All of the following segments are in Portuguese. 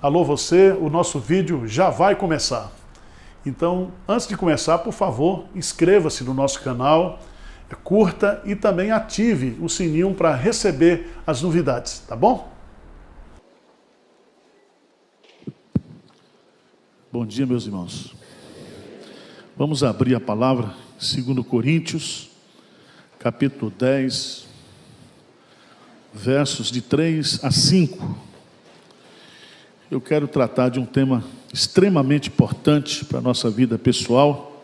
Alô você, o nosso vídeo já vai começar. Então, antes de começar, por favor, inscreva-se no nosso canal, curta e também ative o sininho para receber as novidades, tá bom? Bom dia, meus irmãos. Vamos abrir a palavra, 2 Coríntios, capítulo 10, versos de 3 a 5. Eu quero tratar de um tema extremamente importante para a nossa vida pessoal,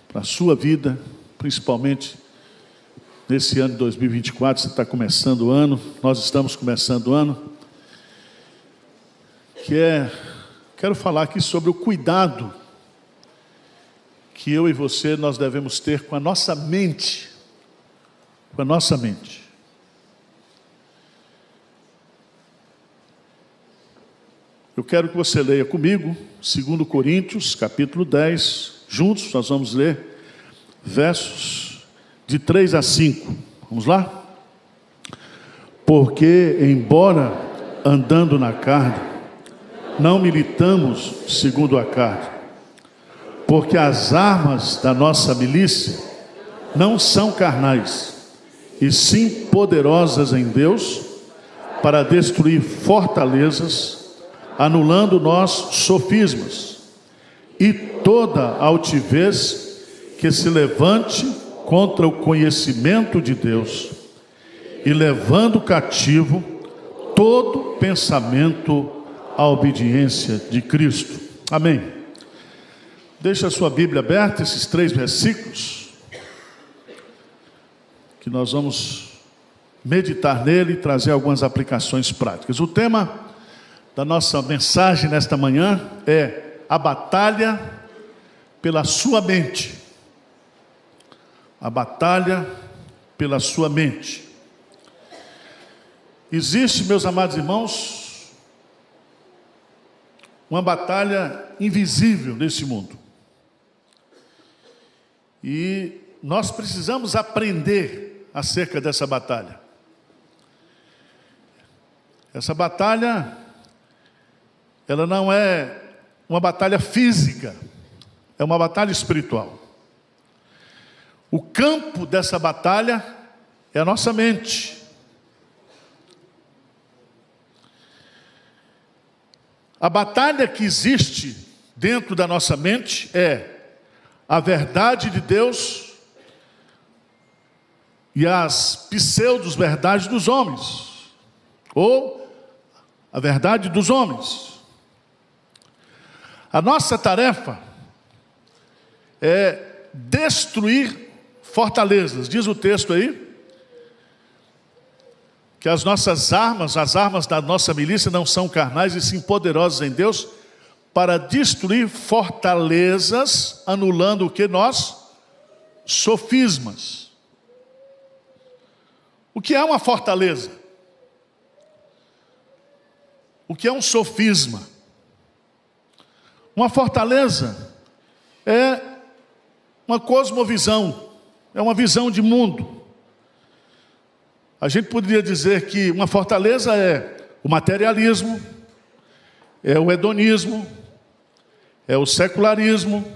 para a sua vida, principalmente nesse ano de 2024, você está começando o ano, nós estamos começando o ano, quero falar aqui sobre o cuidado que eu e você, nós devemos ter com a nossa mente, Eu quero que você leia comigo, 2 Coríntios, capítulo 10, juntos nós vamos ler versos de 3 a 5. Vamos lá? Porque, embora andando na carne, não militamos segundo a carne, porque as armas da nossa milícia não são carnais, e sim poderosas em Deus, para destruir fortalezas, anulando nós sofismas e toda altivez que se levante contra o conhecimento de Deus, e levando cativo todo pensamento à obediência de Cristo. Amém. Deixa a sua Bíblia aberta, esses 3 versículos, que nós vamos meditar nele e trazer algumas aplicações práticas. O tema da nossa mensagem nesta manhã é a batalha pela sua mente. A batalha pela sua mente. Existe, meus amados irmãos, uma batalha invisível nesse mundo. E nós precisamos aprender acerca dessa batalha. Essa batalha, ela não é uma batalha física, é uma batalha espiritual. O campo dessa batalha é a nossa mente. A batalha que existe dentro da nossa mente é a verdade de Deus e as pseudo-verdades dos homens, ou a verdade dos homens. A nossa tarefa é destruir fortalezas. Diz o texto aí, que as nossas armas, as armas da nossa milícia não são carnais e sim poderosas em Deus, para destruir fortalezas, anulando o que nós? Sofismas. O que é uma fortaleza? O que é um sofisma? Uma fortaleza é uma cosmovisão, é uma visão de mundo. A gente poderia dizer que uma fortaleza é o materialismo, é o hedonismo, é o secularismo,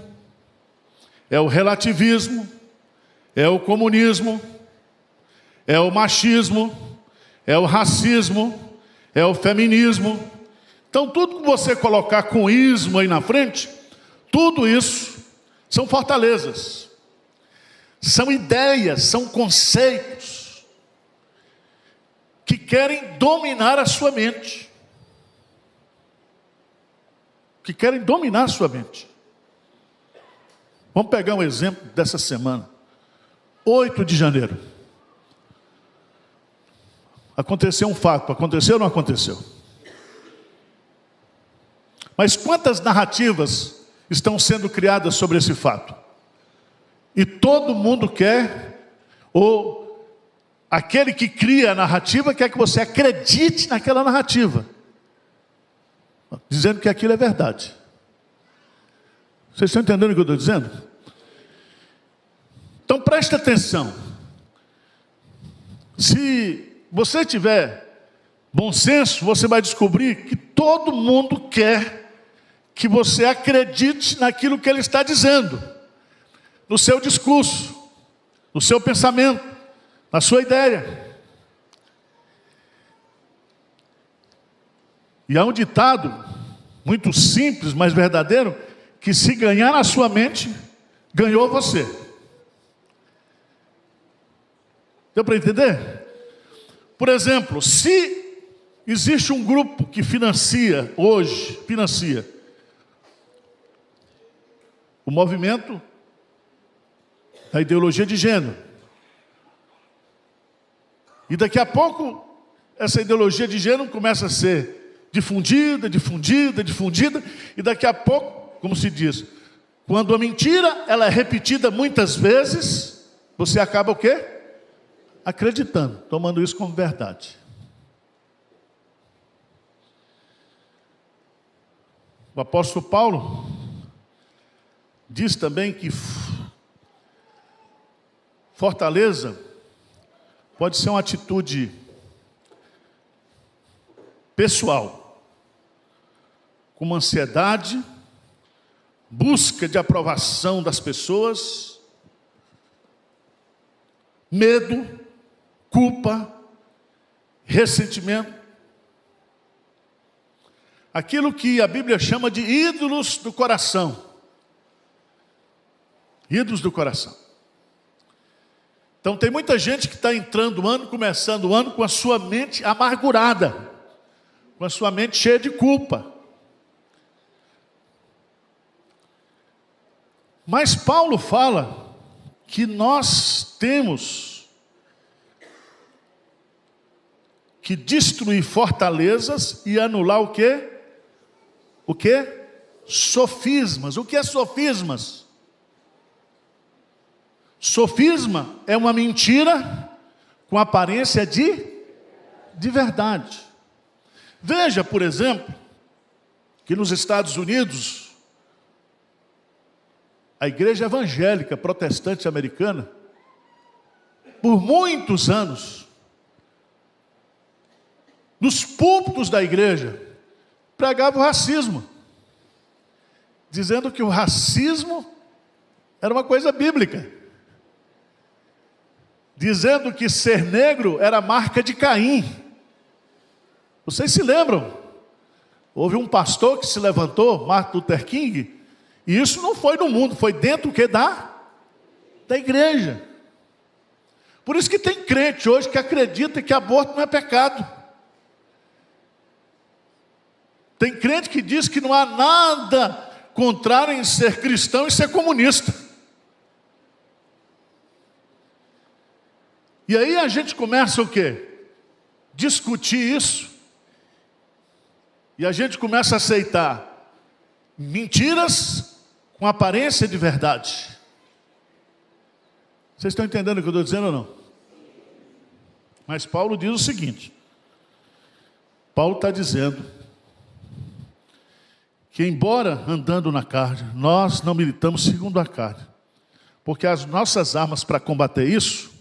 é o relativismo, é o comunismo, é o machismo, é o racismo, é o feminismo. Então tudo que você colocar com ismo aí na frente, tudo isso são fortalezas, são ideias, são conceitos que querem dominar a sua mente. Vamos pegar um exemplo dessa semana. 8 de janeiro. Aconteceu um fato. Aconteceu ou não aconteceu? Mas quantas narrativas estão sendo criadas sobre esse fato? E todo mundo quer, ou aquele que cria a narrativa quer que você acredite naquela narrativa, dizendo que aquilo é verdade. Vocês estão entendendo o que eu estou dizendo? Então preste atenção. Se você estiver bom senso, você vai descobrir que todo mundo quer que você acredite naquilo que ele está dizendo, no seu discurso, no seu pensamento, na sua ideia. E há um ditado muito simples, mas verdadeiro, que se ganhar na sua mente, ganhou você. Deu para entender? Por exemplo, se existe um grupo que financia o movimento da ideologia de gênero, e daqui a pouco essa ideologia de gênero começa a ser difundida, e daqui a pouco, como se diz, quando a mentira ela é repetida muitas vezes, você acaba o quê? Acreditando, tomando isso como verdade. O apóstolo Paulo diz também que fortaleza pode ser uma atitude pessoal, como ansiedade, busca de aprovação das pessoas, medo, culpa, ressentimento. Aquilo que a Bíblia chama de ídolos do coração. Ídolos do coração. Então tem muita gente que está entrando o ano, começando o ano com a sua mente amargurada, com a sua mente cheia de culpa. Mas Paulo fala que nós temos que destruir fortalezas e anular o quê? O quê? Sofismas. O que é sofismas? Sofisma é uma mentira com aparência de verdade. Veja, por exemplo, que nos Estados Unidos, a igreja evangélica protestante americana, por muitos anos, nos púlpitos da igreja, pregava o racismo, dizendo que o racismo era uma coisa bíblica, dizendo que ser negro era marca de Caim. Vocês se lembram? Houve um pastor que se levantou, Martin Luther King, e isso não foi no mundo, foi dentro do que? Da igreja. Por isso que tem crente hoje que acredita que aborto não é pecado. Tem crente que diz que não há nada contrário em ser cristão e ser comunista. E aí a gente começa o quê? Discutir isso. E a gente começa a aceitar mentiras com aparência de verdade. Vocês estão entendendo o que eu estou dizendo ou não? Mas Paulo diz o seguinte. Paulo está dizendo que embora andando na carne, nós não militamos segundo a carne. Porque as nossas armas para combater isso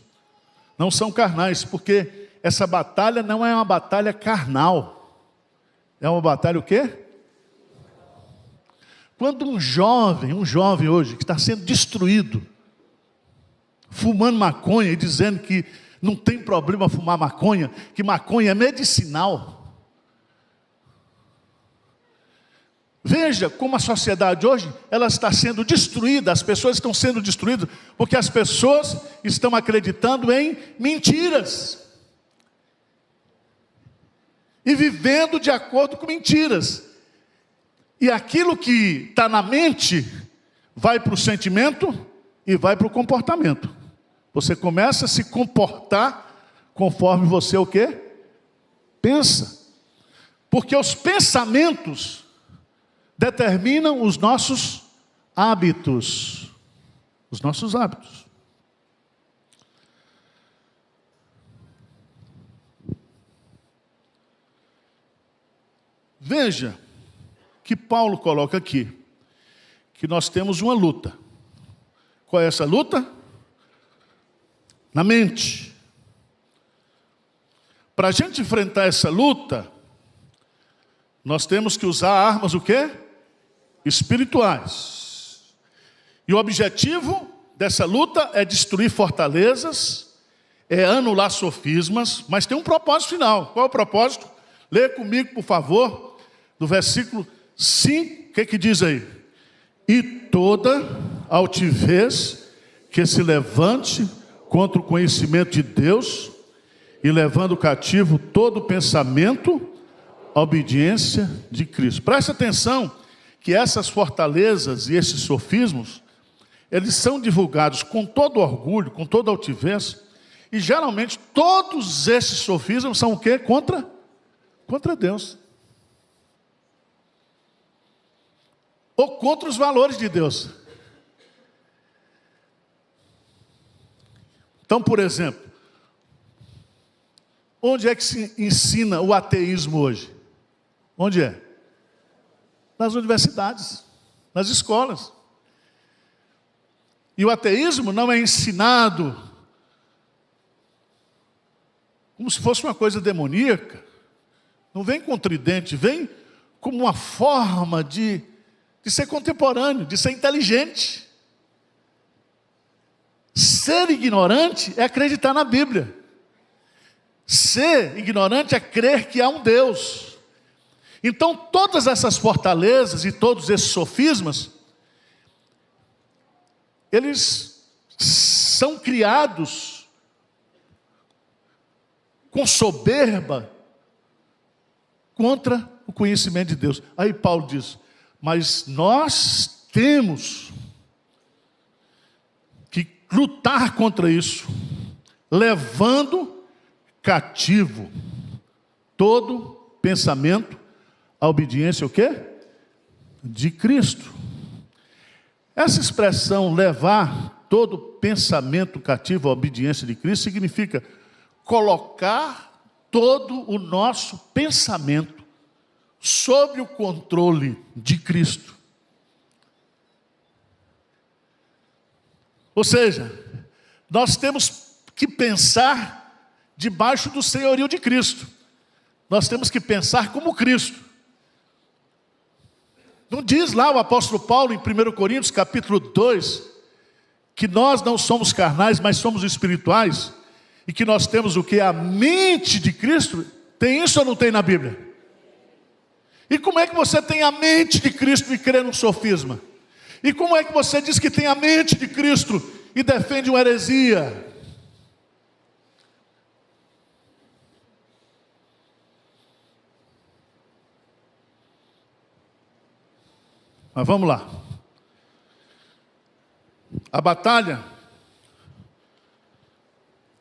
não são carnais, porque essa batalha não é uma batalha carnal. É uma batalha o quê? Quando um jovem hoje que está sendo destruído, fumando maconha e dizendo que não tem problema fumar maconha, que maconha é medicinal. Veja como a sociedade hoje, ela está sendo destruída, as pessoas estão sendo destruídas, porque as pessoas estão acreditando em mentiras. E vivendo de acordo com mentiras. E aquilo que está na mente, vai para o sentimento e vai para o comportamento. Você começa a se comportar conforme você o quê? Pensa. Porque os pensamentos determinam os nossos hábitos. Os nossos hábitos. Veja que Paulo coloca aqui, que nós temos uma luta. Qual é essa luta? Na mente. Para a gente enfrentar essa luta, nós temos que usar armas o quê? Espirituais. E o objetivo dessa luta é destruir fortalezas, é anular sofismas, mas tem um propósito final. Qual é o propósito? Leia comigo, por favor, no versículo 5, o que diz aí? E toda altivez que se levante contra o conhecimento de Deus, e levando cativo todo pensamento à obediência de Cristo. Preste atenção que essas fortalezas e esses sofismos, eles são divulgados com todo orgulho, com toda altivez, e geralmente todos esses sofismas são o quê? Contra Deus. Ou contra os valores de Deus. Então, por exemplo, onde é que se ensina o ateísmo hoje? Onde é? Nas universidades, nas escolas. E o ateísmo não é ensinado como se fosse uma coisa demoníaca. Não vem com tridente, vem como uma forma de ser contemporâneo, de ser inteligente. Ser ignorante é acreditar na Bíblia. Ser ignorante é crer que há um Deus. Então, todas essas fortalezas e todos esses sofismas, eles são criados com soberba contra o conhecimento de Deus. Aí Paulo diz, mas nós temos que lutar contra isso, levando cativo todo pensamento à obediência o quê? De Cristo. Essa expressão levar todo pensamento cativo à obediência de Cristo significa colocar todo o nosso pensamento sob o controle de Cristo. Ou seja, nós temos que pensar debaixo do senhorio de Cristo. Nós temos que pensar como Cristo. Não diz lá o apóstolo Paulo em 1 Coríntios capítulo 2, que nós não somos carnais, mas somos espirituais, e que nós temos o que? A mente de Cristo? Tem isso ou não tem na Bíblia? E como é que você tem a mente de Cristo e crê num sofisma? E como é que você diz que tem a mente de Cristo e defende uma heresia? Mas vamos lá. A batalha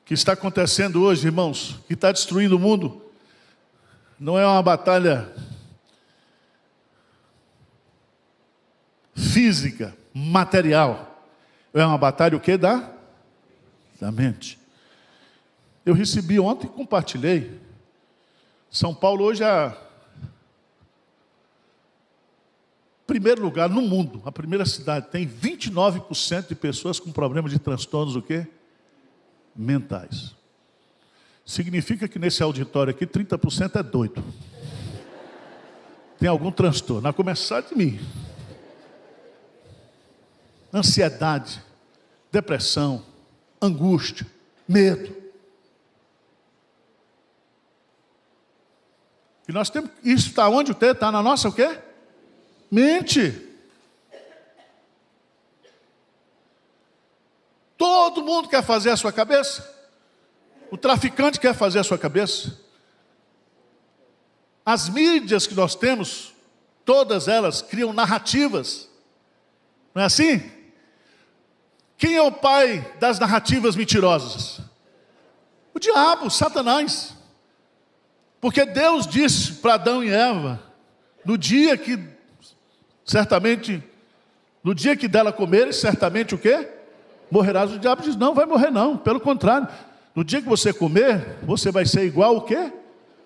que está acontecendo hoje, irmãos, que está destruindo o mundo, não é uma batalha física, material. É uma batalha o quê? Da mente. Eu recebi ontem e compartilhei. São Paulo hoje é primeiro lugar no mundo, a primeira cidade, tem 29% de pessoas com problemas de transtornos o quê? Mentais. Significa que nesse auditório aqui 30% é doido. Tem algum transtorno, a começar de mim. Ansiedade, depressão, angústia, medo. E nós temos, isso está onde o T? Está na nossa o quê? Mente. Todo mundo quer fazer a sua cabeça. O traficante quer fazer a sua cabeça. As mídias que nós temos, todas elas criam narrativas. Não é assim? Quem é o pai das narrativas mentirosas? O diabo, Satanás. Porque Deus disse para Adão e Eva, no dia que dela comerem, certamente o quê? Morrerás. O diabo diz, não vai morrer não, pelo contrário. No dia que você comer, você vai ser igual o quê?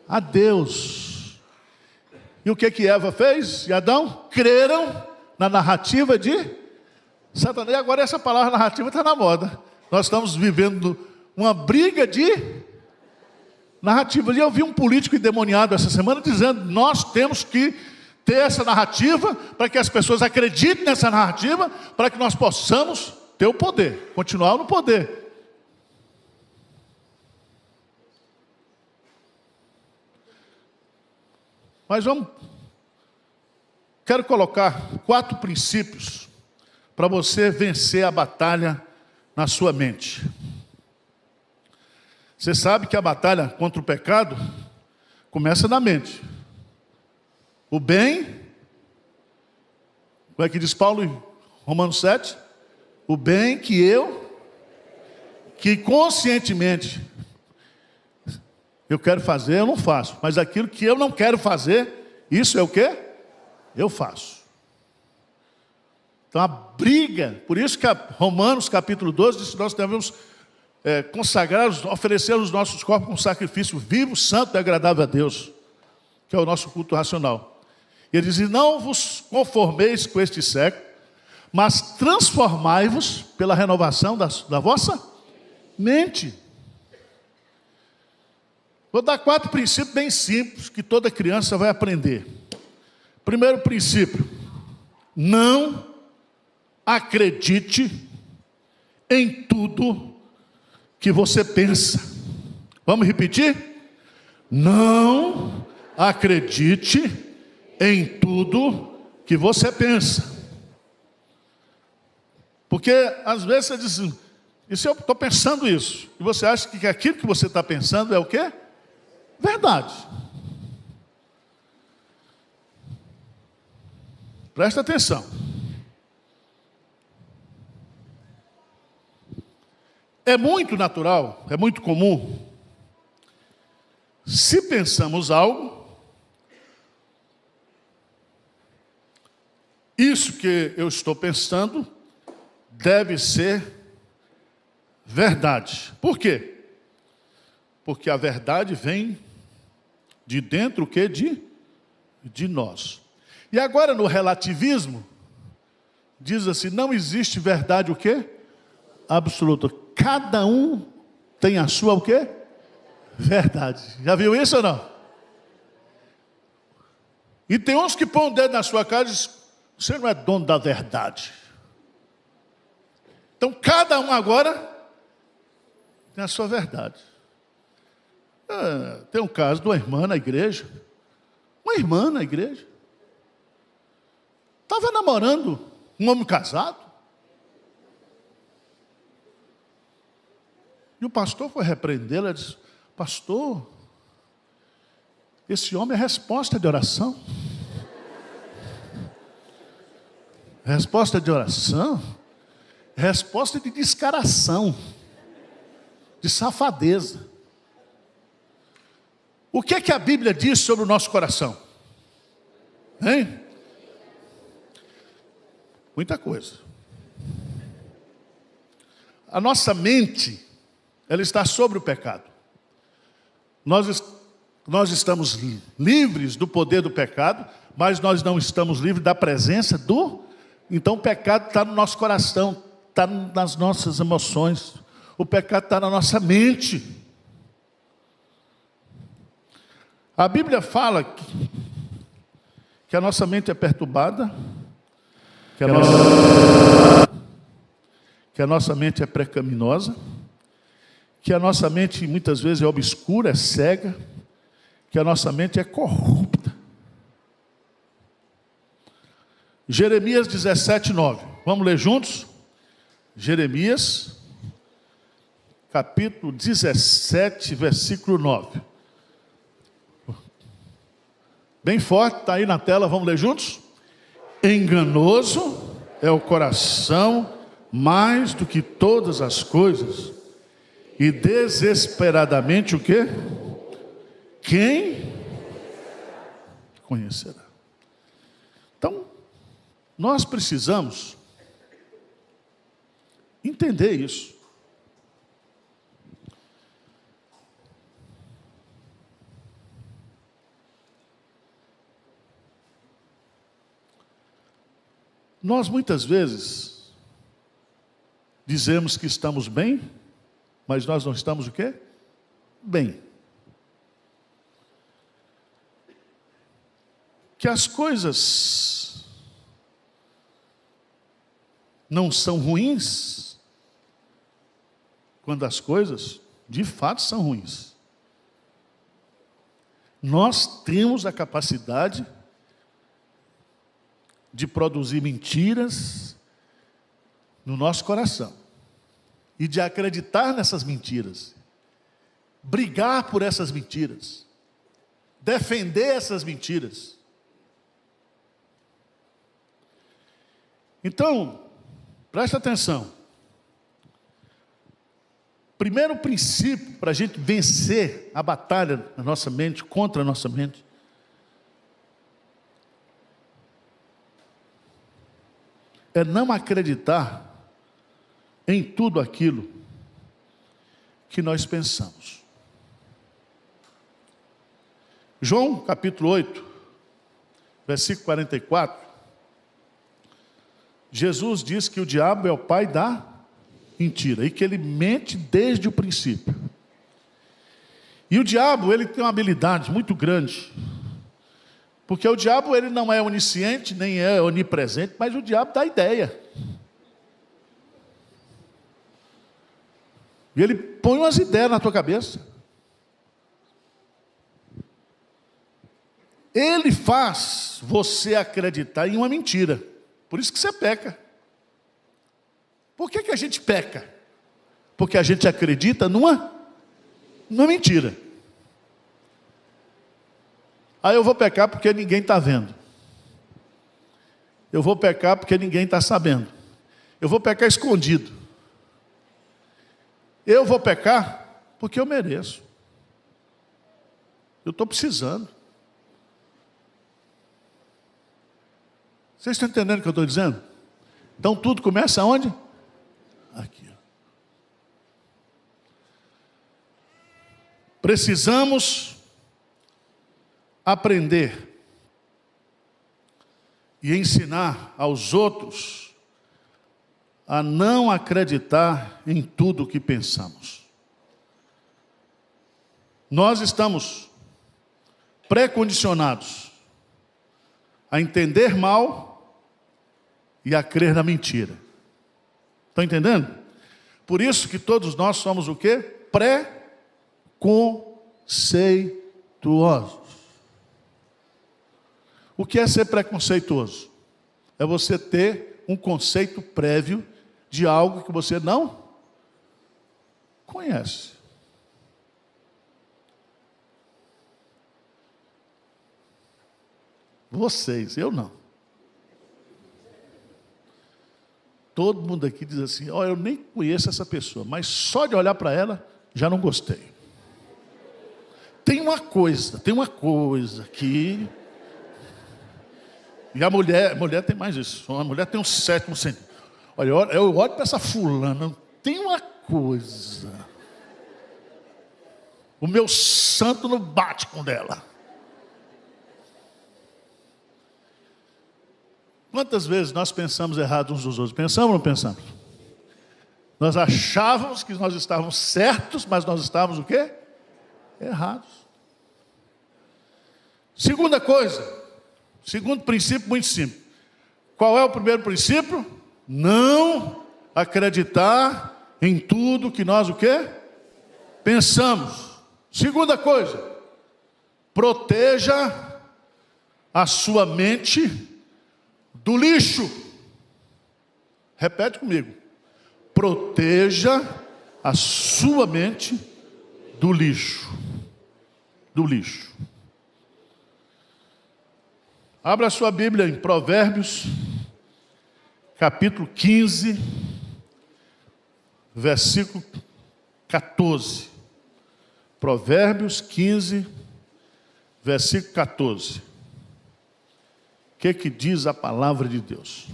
A Deus. E o que Eva fez? E Adão? Creram na narrativa de Satanás. E agora essa palavra narrativa está na moda. Nós estamos vivendo uma briga de narrativas. E eu vi um político endemoniado essa semana dizendo: nós temos que ter essa narrativa para que as pessoas acreditem nessa narrativa, para que nós possamos ter o poder, continuar no poder. Mas quero colocar 4 princípios para você vencer a batalha na sua mente. Você sabe que a batalha contra o pecado começa na mente. O bem, como é que diz Paulo em Romanos 7? O bem que conscientemente eu quero fazer, eu não faço. Mas aquilo que eu não quero fazer, isso é o quê? Eu faço. Então a briga, por isso que Romanos capítulo 12 diz que nós devemos consagrar, oferecer os nossos corpos como sacrifício vivo, santo e agradável a Deus, que é o nosso culto racional. E ele diz: não vos conformeis com este século, mas transformai-vos pela renovação da vossa mente. Vou dar 4 princípios bem simples que toda criança vai aprender. Primeiro princípio: não acredite em tudo que você pensa. Vamos repetir? Não acredite em tudo que você pensa. Porque às vezes você diz: e se eu estou pensando isso? E você acha que aquilo que você está pensando é o quê? Verdade. Presta atenção. É muito natural, é muito comum, se pensamos algo, isso que eu estou pensando deve ser verdade. Por quê? Porque a verdade vem de dentro o quê? De nós. E agora no relativismo, diz assim: não existe verdade o quê? Absoluta. Cada um tem a sua o quê? Verdade. Já viu isso ou não? E tem uns que põem o dedo na sua cara e dizem: você não é dono da verdade. Então cada um agora tem a sua verdade. Tem um caso de uma irmã na igreja. Uma irmã na igreja estava namorando um homem casado. E o pastor foi repreendê-la e disse: pastor, esse homem é resposta de oração. Resposta de oração? Resposta de descaração, de safadeza. O que é que a Bíblia diz sobre o nosso coração? Hein? Muita coisa. A nossa mente, ela está sobre o pecado. Nós estamos livres do poder do pecado, mas nós não estamos livres da presença do... Então o pecado está no nosso coração, está nas nossas emoções. O pecado está na nossa mente. A Bíblia fala que a nossa mente é perturbada, que a nossa mente é pecaminosa, que a nossa mente muitas vezes é obscura, é cega, que a nossa mente é corrupta. Jeremias 17:9. Vamos ler juntos? Jeremias, capítulo 17, versículo 9. Bem forte, está aí na tela, vamos ler juntos? Enganoso é o coração mais do que todas as coisas, e desesperadamente o quê? Quem conhecerá? Então, nós precisamos entender isso. Nós muitas vezes dizemos que estamos bem, mas nós não estamos o quê? Bem. que as coisas não são ruins, quando as coisas de fato são ruins. Nós temos a capacidade de produzir mentiras no nosso coração e de acreditar nessas mentiras, brigar por essas mentiras, defender essas mentiras. Então, presta atenção. Primeiro princípio para a gente vencer a batalha na nossa mente, contra a nossa mente, é não acreditar em tudo aquilo que nós pensamos. João capítulo 8, versículo 44, Jesus diz que o diabo é o pai da mentira e que ele mente desde o princípio. E o diabo, ele tem uma habilidade muito grande, porque o diabo, ele não é onisciente, nem é onipresente, mas o diabo dá ideia. E ele põe umas ideias na tua cabeça. Ele faz você acreditar em uma mentira. Por isso que você peca. Por que a gente peca? Porque a gente acredita numa mentira. Aí eu vou pecar porque ninguém está vendo. Eu vou pecar porque ninguém está sabendo. Eu vou pecar escondido. Eu vou pecar porque eu mereço. Eu estou precisando. Vocês estão entendendo o que eu estou dizendo? Então tudo começa aonde? Aqui. Precisamos aprender e ensinar aos outros a não acreditar em tudo o que pensamos. Nós estamos pré-condicionados a entender mal e a crer na mentira. Estão entendendo? Por isso que todos nós somos o quê? Preconceituosos. O que é ser preconceituoso? É você ter um conceito prévio de algo que você não conhece. Vocês, eu não. Todo mundo aqui diz assim, ó, eu nem conheço essa pessoa, mas só de olhar para ela, já não gostei. Tem uma coisa que... E a mulher tem mais isso. A mulher tem um sétimo sentido. Olha, eu olho para essa fulana, tem uma coisa. O meu santo não bate com dela. Quantas vezes nós pensamos errado uns dos outros? Pensamos ou não pensamos? Nós achávamos que nós estávamos certos, mas nós estávamos o quê? Errados. Segunda coisa, segundo princípio muito simples. Qual é o primeiro princípio? Não acreditar em tudo que nós o quê? Pensamos. Segunda coisa, proteja a sua mente do lixo. Repete comigo. Proteja a sua mente do lixo. Do lixo. Abra a sua Bíblia em Provérbios, capítulo 15, versículo 14. Provérbios 15, versículo 14. O que diz a palavra de Deus?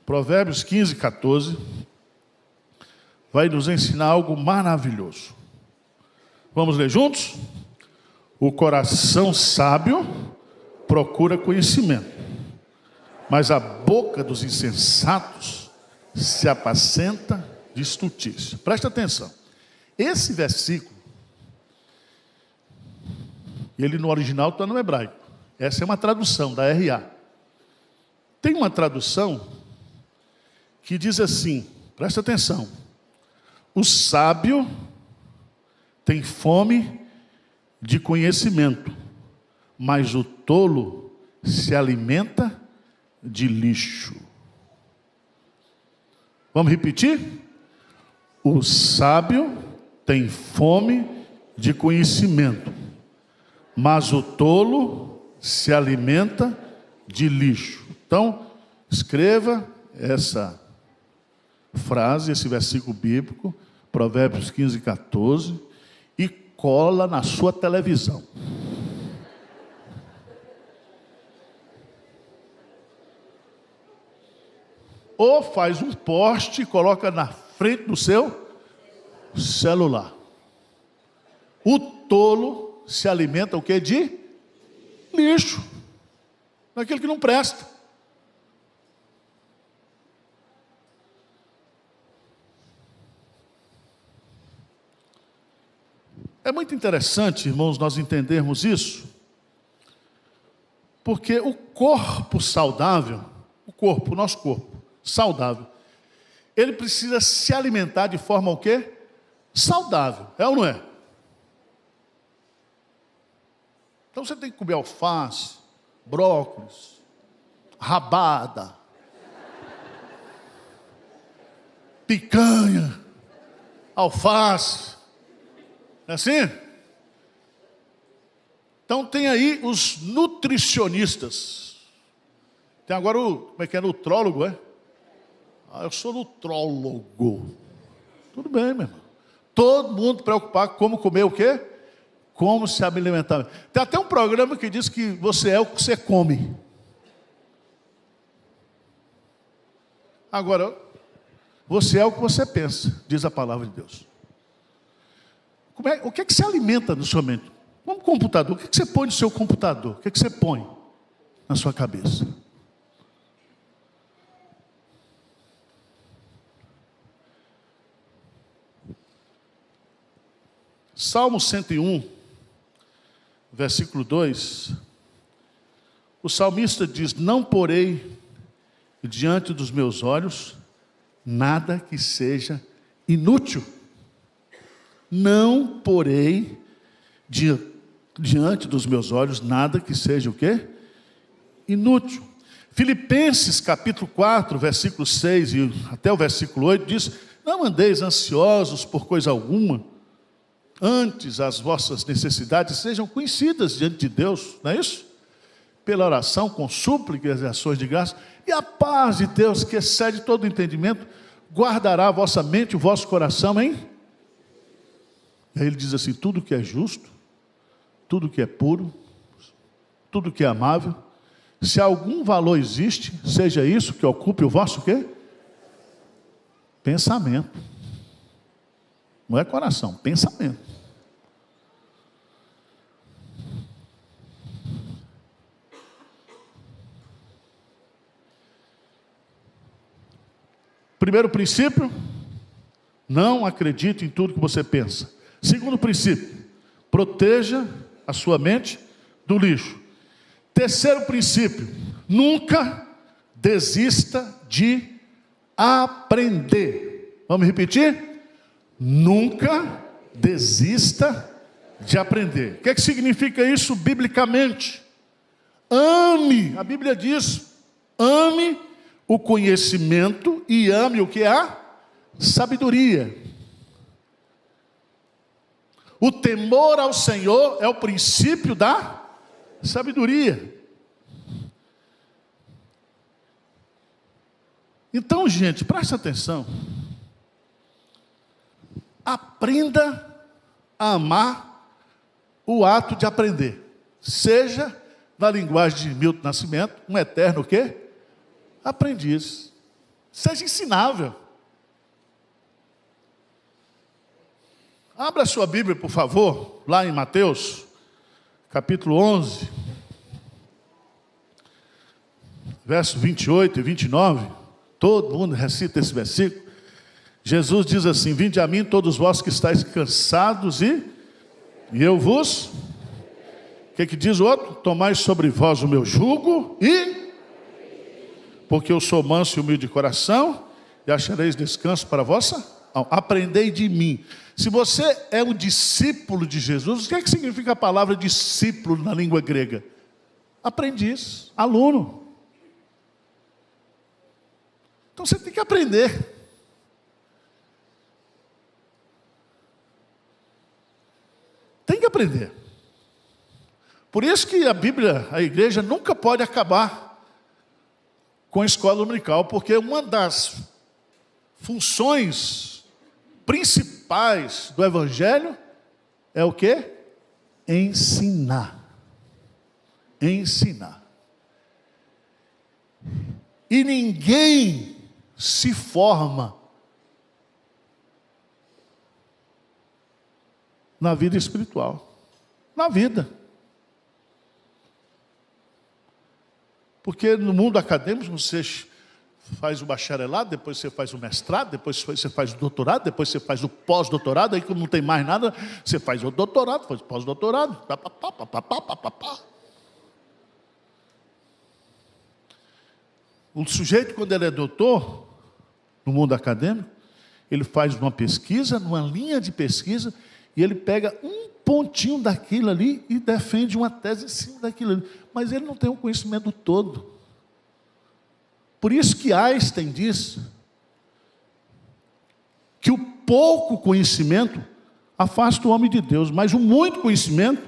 Provérbios 15, 14 vai nos ensinar algo maravilhoso. Vamos ler juntos? O coração sábio procura conhecimento, mas a boca dos insensatos se apacenta de estultícia. Presta atenção. Esse versículo E ele no original está no hebraico. Essa é uma tradução da RA. Tem uma tradução que diz assim, presta atenção: o sábio tem fome de conhecimento, mas o tolo se alimenta de lixo. Vamos repetir? O sábio tem fome de conhecimento, mas o tolo se alimenta de lixo. Então, escreva essa frase, esse versículo bíblico, Provérbios 15, 14, e cola na sua televisão. Ou faz um poste e coloca na frente do seu celular. O tolo se alimenta o quê? De lixo. Daquilo que não presta. É muito interessante, irmãos, nós entendermos isso, porque o corpo saudável, o nosso corpo saudável, ele precisa se alimentar de forma o quê? Saudável, é ou não é? Então você tem que comer alface, brócolis, rabada, picanha, alface. Não é assim? Então tem aí os nutricionistas. Tem agora como é que é? Nutrólogo, é? Eu sou nutrólogo. Tudo bem, meu irmão. Todo mundo preocupado com como comer o quê? Como se alimentar. Tem até um programa que diz que você é o que você come. Agora, você é o que você pensa, diz a palavra de Deus. O que é que se alimenta na sua mente? Como computador, o que é que você põe no seu computador? O que é que você põe na sua cabeça? Salmo 101, versículo 2, o salmista diz: não porei diante dos meus olhos nada que seja inútil. Não porei diante dos meus olhos nada que seja o quê? Inútil. Filipenses capítulo 4, versículo 6 e até o versículo 8 diz: não andeis ansiosos por coisa alguma, antes as vossas necessidades sejam conhecidas diante de Deus, não é isso? Pela oração, com súplicas e ações de graça, e a paz de Deus, que excede todo entendimento, guardará a vossa mente e o vosso coração, hein? E aí ele diz assim: tudo que é justo, tudo que é puro, tudo que é amável, se algum valor existe, seja isso que ocupe o vosso quê? Pensamento. Não é coração, pensamento. Primeiro princípio, não acredite em tudo que você pensa. Segundo princípio, proteja a sua mente do lixo. Terceiro princípio, nunca desista de aprender. Vamos repetir? Nunca desista de aprender. O que é que significa isso biblicamente? Ame, a Bíblia diz, ame o conhecimento e ame o que é a sabedoria. O temor ao Senhor é o princípio da sabedoria. Então, gente, preste atenção. Aprenda a amar o ato de aprender. Seja, na linguagem de Milton Nascimento, um eterno o quê? Aprendiz. Seja ensinável. Abra a sua Bíblia, por favor, lá em Mateus, capítulo 11, verso 28 e 29. Todo mundo recita esse versículo. Jesus diz assim: vinde a mim todos vós que estáis cansados e eu vos O que diz o outro? Tomai sobre vós o meu jugo porque eu sou manso e humilde de coração, e achareis descanso para a vossa alma. Aprendei de mim. Se você é um discípulo de Jesus, o que significa a palavra discípulo na língua grega? Aprendiz, aluno. Então você tem que aprender. Tem que aprender. Por isso que a Bíblia, a igreja, nunca pode acabar com a escola dominical, porque uma das funções principais do Evangelho é o quê? Ensinar. Ensinar. E ninguém se forma na vida espiritual. Na vida. Porque no mundo acadêmico você faz o bacharelado, depois você faz o mestrado, depois você faz o doutorado, depois você faz o pós-doutorado, aí quando não tem mais nada, você faz o doutorado, faz o pós-doutorado. O sujeito, quando ele é doutor, no mundo acadêmico, ele faz uma pesquisa, numa linha de pesquisa, e ele pega um pontinho daquilo ali e defende uma tese em cima daquilo ali. Mas ele não tem o conhecimento todo. Por isso que Einstein diz que o pouco conhecimento afasta o homem de Deus, mas o muito conhecimento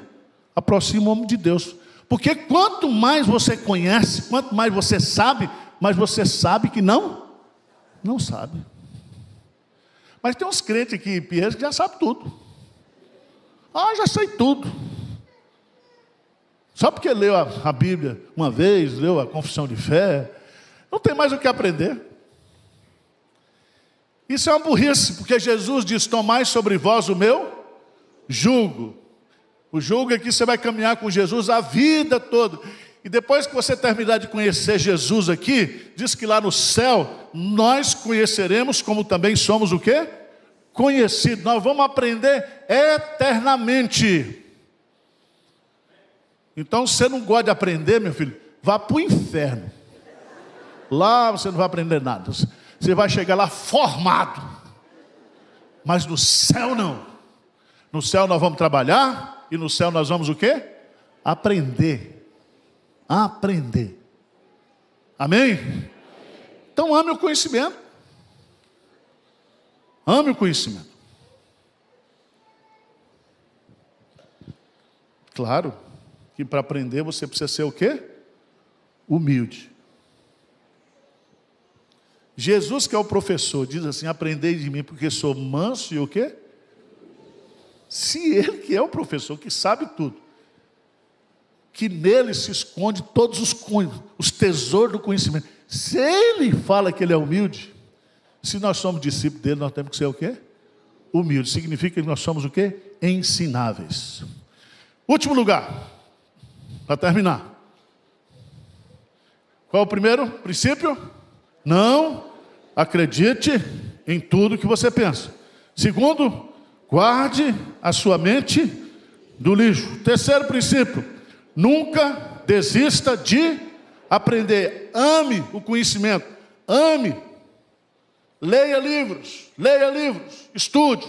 aproxima o homem de Deus. Porque quanto mais você conhece, quanto mais você sabe, mais você sabe que não sabe. Mas tem uns crentes aqui, Pierre, que já sabe tudo. Já sei tudo. Só porque leu a Bíblia uma vez, leu a confissão de fé, não tem mais o que aprender. Isso é uma burrice, porque Jesus diz, tomai sobre vós o meu jugo. O jugo é que você vai caminhar com Jesus a vida toda. E depois que você terminar de conhecer Jesus aqui, diz que lá no céu, nós conheceremos como também somos o quê? Conhecidos. Nós vamos aprender eternamente. Então, se você não gosta de aprender, meu filho, vá para o inferno. Lá você não vai aprender nada. Você vai chegar lá formado. Mas no céu não. No céu nós vamos trabalhar. E no céu nós vamos o quê? Aprender. Aprender. Amém? Então ame o conhecimento. Ame o conhecimento. Claro que para aprender você precisa ser o quê? Humilde. Jesus, que é o professor, diz assim, aprendei de mim porque sou manso e o quê? Se ele que é o professor, que sabe tudo, que nele se esconde todos os tesouros do conhecimento. Se ele fala que ele é humilde, se nós somos discípulos dele, nós temos que ser o quê? Humilde. Significa que nós somos o quê? Ensináveis. Último lugar, para terminar. Qual é o primeiro princípio? Não acredite em tudo que você pensa. Segundo, guarde a sua mente do lixo. Terceiro princípio, nunca desista de aprender. Ame o conhecimento. Ame. Leia livros, estude.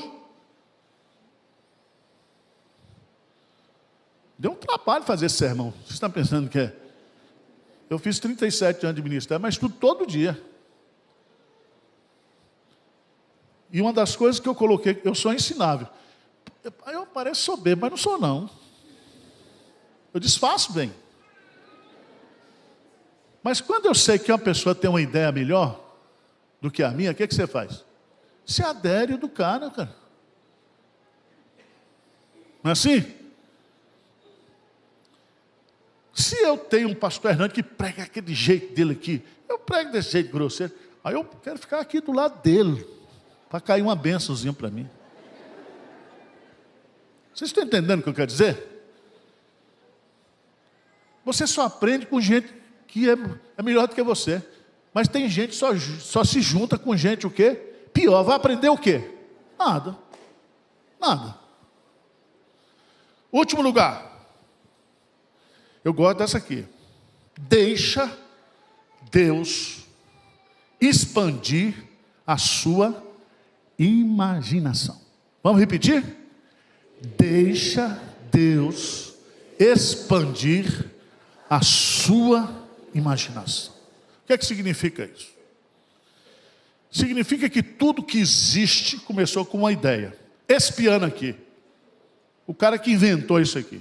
Deu um trabalho fazer esse sermão. Você está pensando que é? Eu fiz 37 anos de ministério, mas estudo todo dia. E uma das coisas que eu coloquei, eu sou ensinável. Eu pareço soberbo, mas não sou não. Eu disfarço bem. Mas quando eu sei que uma pessoa tem uma ideia melhor do que a minha, o que você faz? Você adere do cara. Não é assim? Se eu tenho um pastor Hernando que prega aquele jeito dele aqui, eu prego desse jeito grosseiro, aí eu quero ficar aqui do lado dele, para cair uma bênçãozinha para mim. Vocês estão entendendo o que eu quero dizer? Você só aprende com gente que é melhor do que você. Mas tem gente que só se junta com gente o quê? Pior, vai aprender o quê? Nada. Último lugar. Eu gosto dessa aqui. Deixa Deus expandir a sua imaginação. Vamos repetir? Deixa Deus expandir a sua imaginação. O que é que significa isso? Significa que tudo que existe começou com uma ideia. Esse piano aqui, o cara que inventou isso aqui,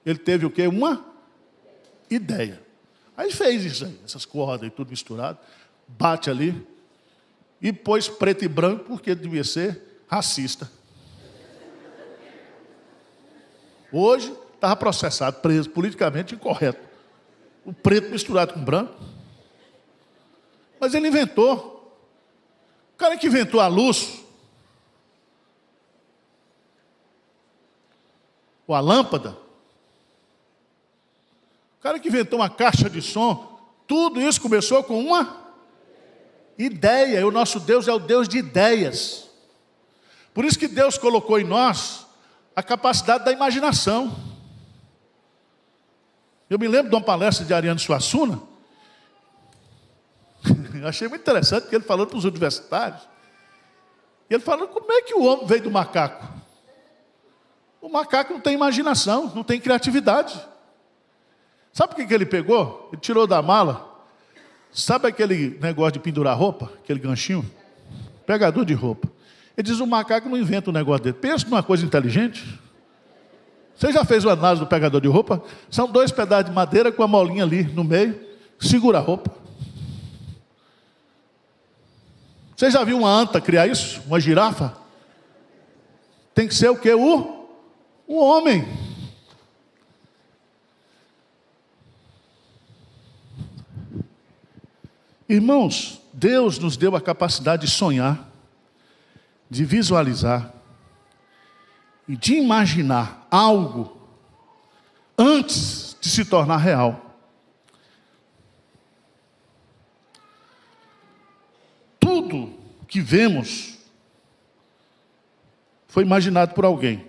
ele teve o quê? Uma ideia. Aí fez isso aí, essas cordas e tudo misturado, bate ali e pôs preto e branco porque devia ser racista. Hoje estava processado, preso, politicamente incorreto. O preto misturado com branco. Mas ele inventou. O cara que inventou a luz, ou a lâmpada, o cara que inventou uma caixa de som, tudo isso começou com uma ideia. E o nosso Deus é o Deus de ideias. Por isso que Deus colocou em nós a capacidade da imaginação. Eu me lembro de uma palestra de Ariano Suassuna. Eu achei muito interessante, porque ele falou para os universitários. Ele falou, como é que o homem veio do macaco? O macaco não tem imaginação, não tem criatividade. Sabe o que ele pegou? Ele tirou da mala. Sabe aquele negócio de pendurar roupa? Aquele ganchinho? Pegador de roupa. Ele diz, o macaco não inventa um negócio dele. Pensa numa coisa inteligente. Você já fez uma análise do pegador de roupa? São 2 pedaços de madeira com a molinha ali no meio. Segura a roupa. Você já viu uma anta criar isso? Uma girafa? Tem que ser o quê? O homem. Irmãos, Deus nos deu a capacidade de sonhar, de visualizar e de imaginar algo antes de se tornar real. Tudo que vemos foi imaginado por alguém.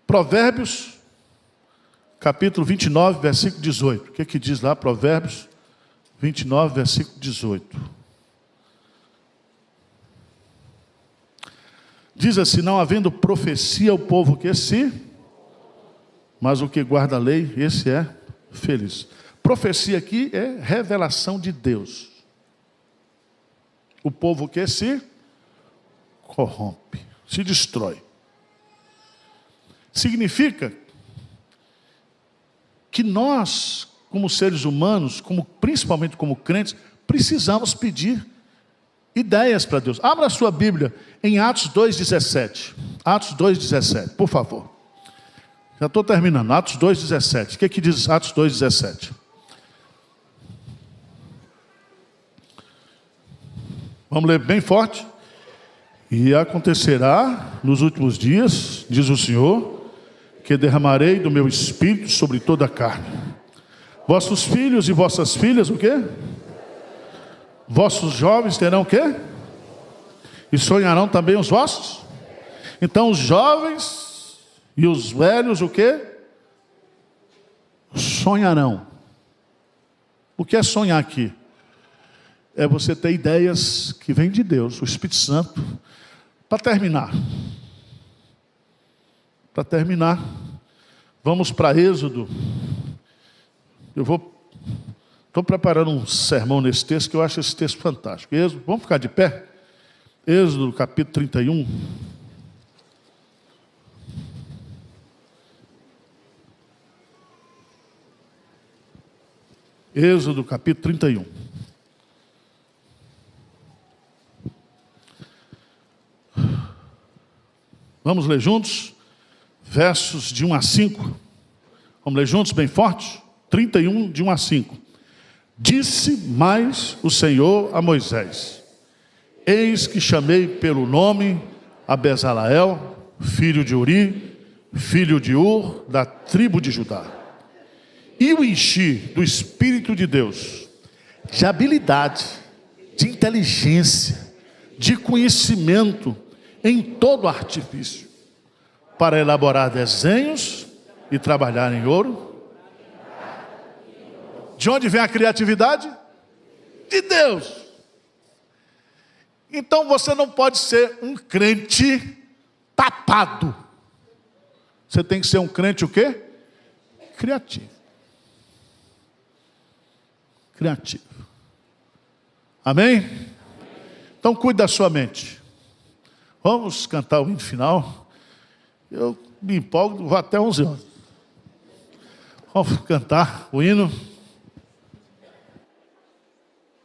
Provérbios, capítulo 29, versículo 18. O que é que diz lá? Provérbios 29, versículo 18. Diz assim, não havendo profecia o povo que se, mas o que guarda a lei, esse é feliz. Profecia aqui é revelação de Deus. O povo que se corrompe, se destrói. Significa que nós, como seres humanos, principalmente como crentes, precisamos pedir ideias para Deus. Abra a sua Bíblia em Atos 2,17. Atos 2,17, por favor. Já estou terminando. Atos 2,17. O que é que diz Atos 2,17? Vamos ler bem forte. E acontecerá nos últimos dias, diz o Senhor, que derramarei do meu espírito sobre toda a carne. Vossos filhos e vossas filhas, o quê? Vossos jovens terão o quê? E sonharão também os vossos? Então os jovens e os velhos, o quê? Sonharão. O que é sonhar aqui? É você ter ideias que vêm de Deus, o Espírito Santo. Para terminar, vamos para Êxodo. Estou preparando um sermão nesse texto, que eu acho esse texto fantástico. Êxodo, vamos ficar de pé? Êxodo, capítulo 31. Êxodo, capítulo 31. Vamos ler juntos? Versos de 1 a 5. Vamos ler juntos, bem forte? 31, de 1 a 5. Disse mais o Senhor a Moisés: eis que chamei pelo nome a Bezaleel, filho de Uri, filho de Ur, da tribo de Judá. E o enchi do Espírito de Deus, de habilidade, de inteligência, de conhecimento em todo artifício, para elaborar desenhos e trabalhar em ouro. De onde vem a criatividade? De Deus. Então você não pode ser um crente tapado. Você tem que ser um crente o quê? Criativo. Criativo. Amém? Então cuide da sua mente. Vamos cantar o hino final. Eu me empolgo, vou até 11 horas. Vamos cantar o hino.